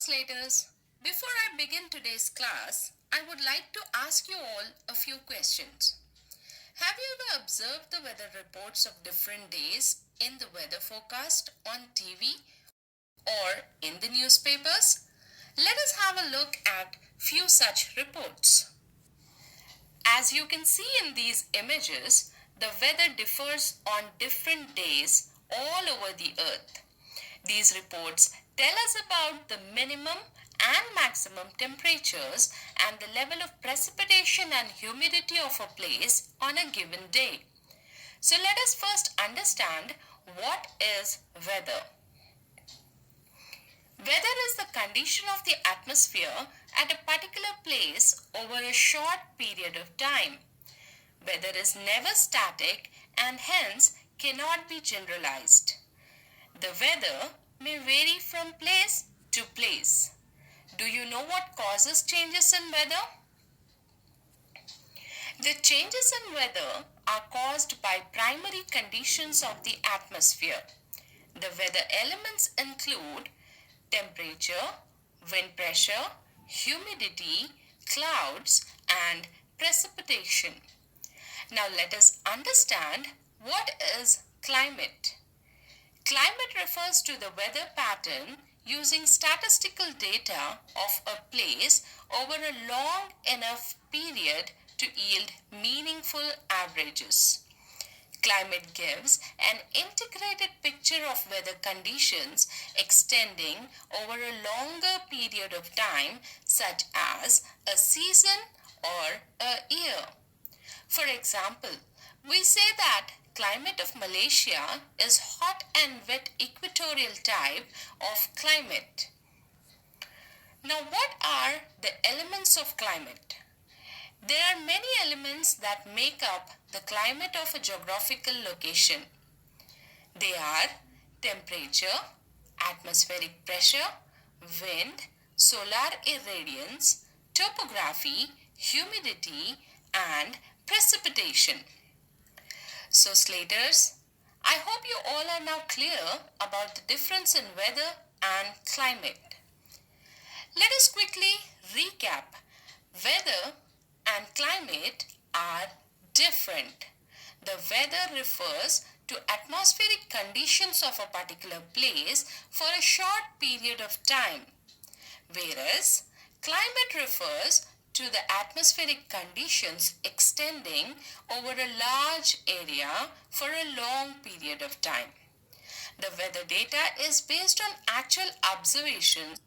Translators, before I begin today's class, I would like to ask you all a few questions. Have you ever observed the weather reports of different days in the weather forecast on TV or in the newspapers? Let us have a look at few such reports. As you can see in these images, the weather differs on different days all over the earth. These reports tell us about the minimum and maximum temperatures and the level of precipitation and humidity of a place on a given day. So let us first understand what is weather. Weather is the condition of the atmosphere at a particular place over a short period of time. Weather is never static and hence cannot be generalized. The weather may vary from place to place. Do you know what causes changes in weather? The changes in weather are caused by primary conditions of the atmosphere. The weather elements include temperature, wind pressure, humidity, clouds, and precipitation. Now let us understand what is climate. Climate refers to the weather pattern using statistical data of a place over a long enough period to yield meaningful averages. Climate gives an integrated picture of weather conditions extending over a longer period of time, such as a season or a year. For example, we say that climate of Malaysia is hot and wet equatorial type of climate. Now, what are the elements of climate? There are many elements that make up the climate of a geographical location. They are temperature, atmospheric pressure, wind, solar irradiance, topography, humidity, and precipitation. So, Slaters, I hope you all are now clear about the difference in weather and climate. Let us quickly recap. Weather and climate are different. The weather refers to atmospheric conditions of a particular place for a short period of time, whereas climate refers to the atmospheric conditions extending over a large area for a long period of time. The weather data is based on actual observations,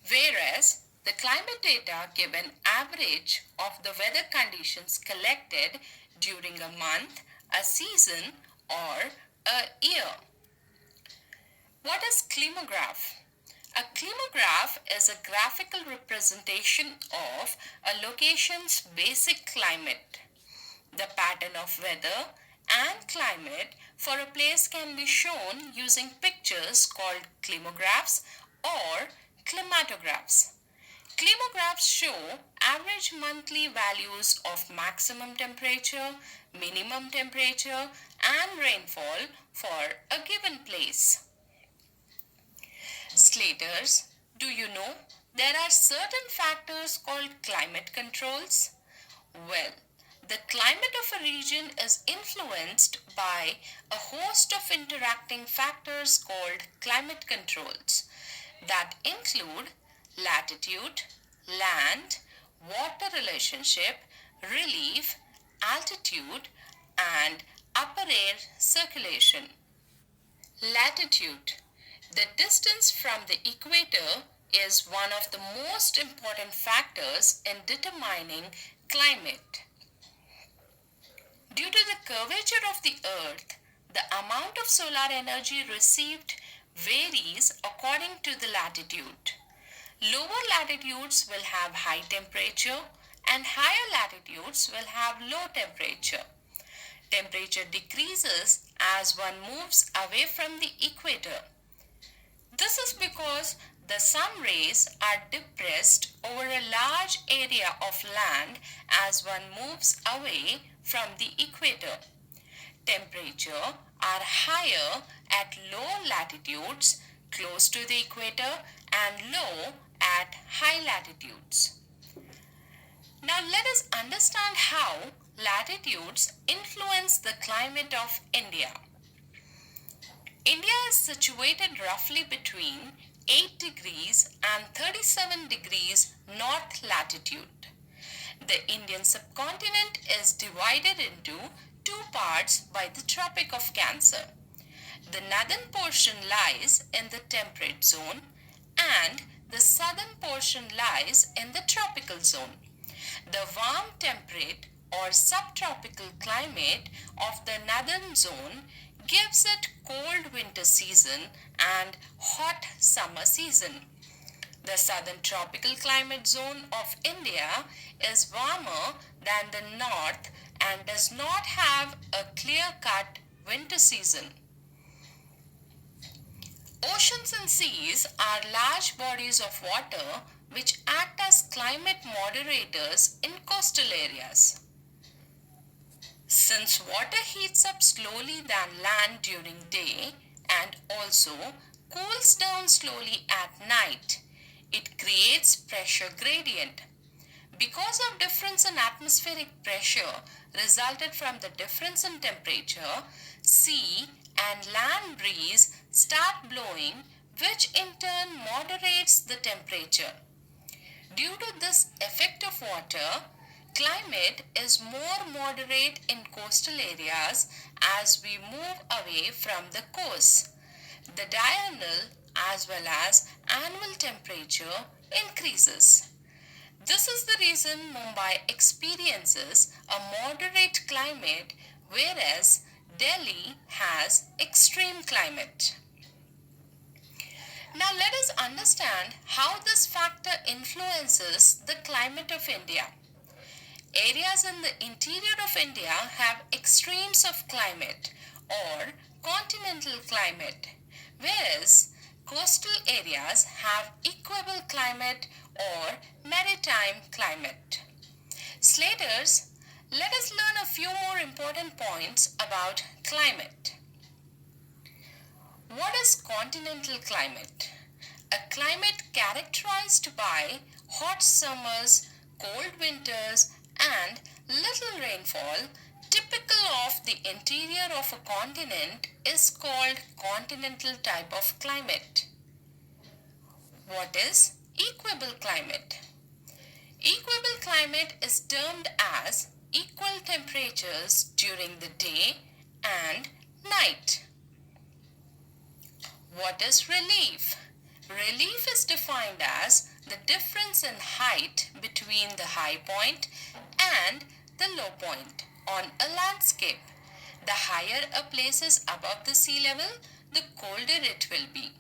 whereas the climate data give an average of the weather conditions collected during a month, a season, or a year. What is climograph? A climograph is a graphical representation of a location's basic climate. The pattern of weather and climate for a place can be shown using pictures called climographs or climatographs. Climographs show average monthly values of maximum temperature, minimum temperature, and rainfall for a given place. Slaters, do you know there are certain factors called climate controls? Well, the climate of a region is influenced by a host of interacting factors called climate controls that include latitude, land, water relationship, relief, altitude, and upper air circulation. Latitude. The distance from the equator is one of the most important factors in determining climate. Due to the curvature of the earth, the amount of solar energy received varies according to the latitude. Lower latitudes will have high temperature and higher latitudes will have low temperature. Temperature decreases as one moves away from the equator. This is because the sun rays are depressed over a large area of land as one moves away from the equator. Temperature are higher at low latitudes close to the equator and low at high latitudes. Now let us understand how latitudes influence the climate of India. India is situated roughly between 8 degrees and 37 degrees north latitude. The Indian subcontinent is divided into two parts by the Tropic of Cancer. The northern portion lies in the temperate zone and the southern portion lies in the tropical zone. The warm temperate or subtropical climate of the northern zone gives it cold winter season and hot summer season. The southern tropical climate zone of India is warmer than the north and does not have a clear-cut winter season. Oceans and seas are large bodies of water which act as climate moderators in coastal areas. Since water heats up slowly than land during day and also cools down slowly at night, it creates pressure gradient. Because of difference in atmospheric pressure resulted from the difference in temperature, sea and land breeze start blowing, which in turn moderates the temperature. Due to this effect of water, climate is more moderate in coastal areas as we move away from the coast. The diurnal as well as annual temperature increases. This is the reason Mumbai experiences a moderate climate, whereas Delhi has extreme climate. Now let us understand how this factor influences the climate of India. Areas in the interior of India have extremes of climate or continental climate, whereas coastal areas have equable climate or maritime climate. Slaters, let us learn a few more important points about climate. What is continental climate? A climate characterized by hot summers, cold winters, and little rainfall, typical of the interior of a continent, is called continental type of climate. What is equable climate? Equable climate is termed as equal temperatures during the day and night. What is relief? Relief is defined as the difference in height between the high point and the low point on a landscape. The higher a place is above the sea level, the colder it will be.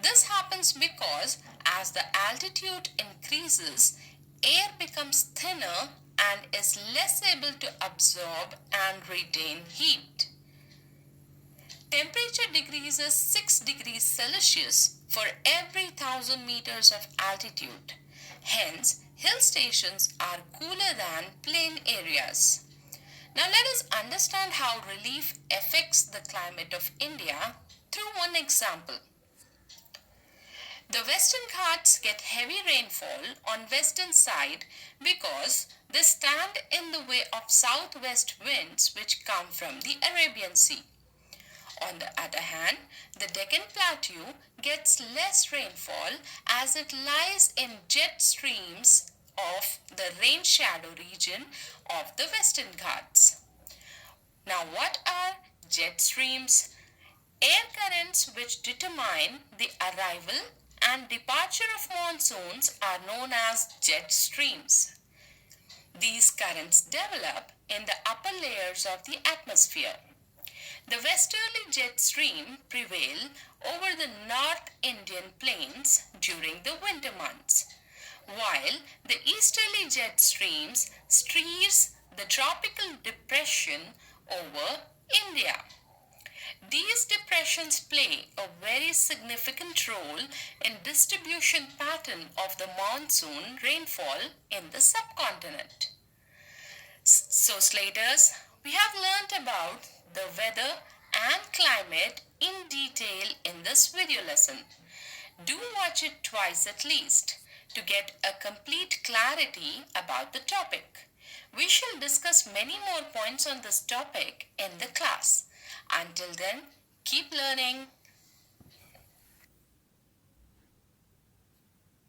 This happens because as the altitude increases, air becomes thinner and is less able to absorb and retain heat. Temperature decreases 6 degrees Celsius for every 1000 meters of altitude. Hence, hill stations are cooler than plain areas. Now let us understand how relief affects the climate of India through one example. The Western Ghats get heavy rainfall on western side because they stand in the way of southwest winds which come from the Arabian Sea. On the other hand, the Deccan Plateau gets less rainfall as it lies in jet streams of the rain shadow region of the Western Ghats. Now what are jet streams? Air currents which determine the arrival and departure of monsoons are known as jet streams. These currents develop in the upper layers of the atmosphere. The westerly jet stream prevail over the North Indian plains during the winter months, while the easterly jet streams steers the tropical depression over India. These depressions play a very significant role in distribution pattern of the monsoon rainfall in the subcontinent. So Slaters, we have learnt about the weather and climate in detail in this video lesson. Do watch it twice at least to get a complete clarity about the topic. We shall discuss many more points on this topic in the class. Until then, keep learning.